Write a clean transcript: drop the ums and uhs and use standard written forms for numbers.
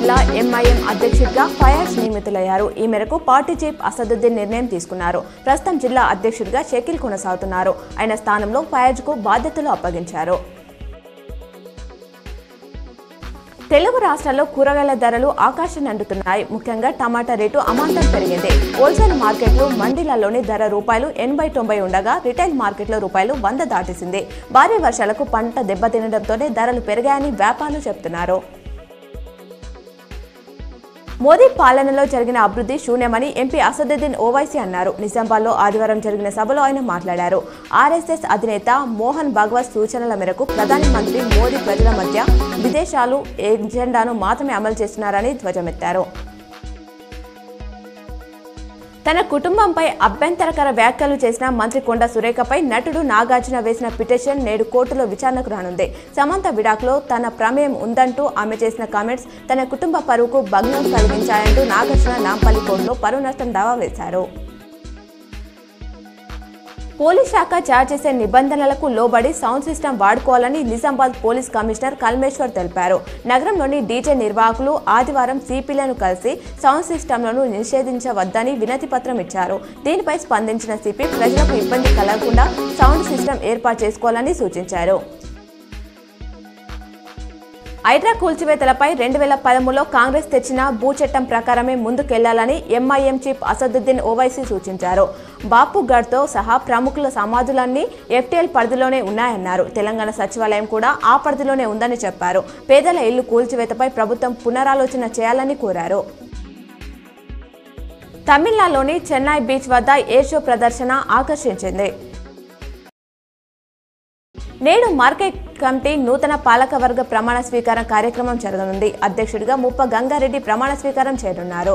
జిల్లా ఎంఐఎం అధ్యక్షుడిగా ఫయాజ్ నియమితులయ్యారు. ఈ మేరకు పార్టీ చీఫ్ అసదుద్దీన్ నిర్ణయం తీసుకున్నారు. ప్రస్తుతం జిల్లా అధ్యక్షుడిగా షకీల్ కొనసాగుతున్నారు. ఆయన స్థానంలో ఫయాజ్కు బాధ్యతలు అప్పగించారు. తెలుగు రాష్ట్రాల్లో కూరగాయల ధరలు ఆకాశాన్ని అంటుతున్నాయి. ముఖ్యంగా టమాటా రేటు అమాంతం పెరిగింది. హోల్సేల్ మార్కెట్లు, మండీలలోని ధర ₹80-90 ఉండగా రిటైల్ మార్కెట్లో ₹100 దాటేసింది. భారీ వర్షాలకు పంట దెబ్బతినడంతోనే ధరలు పెరిగాయని వ్యాపారులు చెబుతున్నారు. మోదీ పాలనలో జరిగిన అభివృద్ధి శూన్యమని ఎంపీ అసదుద్దీన్ ఓవైసీ అన్నారు. నిజామాబాద్లో ఆదివారం జరిగిన సభలో ఆయన మాట్లాడారు. ఆర్ఎస్ఎస్ అధినేత మోహన్ భగవత్ సూచనల మేరకు ప్రధానమంత్రి మోదీ ప్రజల మధ్య విదేశాలు ఎజెండాను మాత్రమే అమలు చేస్తున్నారని ధ్వజమెత్తారు. తన కుటుంబంపై అభ్యంతరకర వ్యాఖ్యలు చేసిన మంత్రి కొండా సురేఖపై నటుడు నాగార్జున వేసిన పిటిషన్ నేడు కోర్టులో విచారణకు రానుంది. సమంత విడాకులో తన ప్రమేయం ఉందంటూ ఆమె చేసిన కామెంట్స్ తన కుటుంబ పరువుకు భంగం కలిగించాయంటూ నాగార్జున నాంపల్లి కోర్టులో పరువు నష్టం దావా వేశారు. పోలీస్ శాఖ జారీ చేసే నిబంధనలకు లోబడి సౌండ్ సిస్టమ్ వాడుకోవాలని నిజామాబాద్ పోలీస్ కమిషనర్ కల్మేశ్వర్ తెలిపారు. నగరంలోని డీజే నిర్వాహకులు ఆదివారం సిపిలను కలిసి సౌండ్ సిస్టమ్లను నిషేధించవద్దని వినతి పత్రం ఇచ్చారు. దీనిపై స్పందించిన సిపి ప్రజలకు ఇబ్బంది కలగకుండా సౌండ్ సిస్టమ్ ఏర్పాటు చేసుకోవాలని సూచించారు. హైడ్రా కూల్చివేతలపై 2013లో కాంగ్రెస్ తెచ్చిన భూ చట్టం ప్రకారమే ముందుకెళ్లాలని ఎంఐఎం చీఫ్ అసదుద్దీన్ ఓవైసీ సూచించారు. బాపుగఢ్తో సహా ప్రముఖుల సమాధులన్నీ ఎఫ్టీఎల్ పరిధిలోనే ఉన్నాయన్నారు. తెలంగాణ సచివాలయం కూడా ఆ పరిధిలోనే ఉందని చెప్పారు. పేదల ఇళ్లు కూల్చివేతపై ప్రభుత్వం పునరాలోచన చేయాలని కోరారు. తమిళనాడులోని చెన్నై బీచ్ వద్ద ఎయిర్ షో ప్రదర్శన ఆకర్షించింది. నేడు మార్కెట్ కమిటీ నూతన పాలకవర్గ ప్రమాణ స్వీకారం కార్యక్రమం జరగనుంది. అధ్యక్షుడిగా ముప్ప గంగారెడ్డి ప్రమాణ స్వీకారం చేయనున్నారు.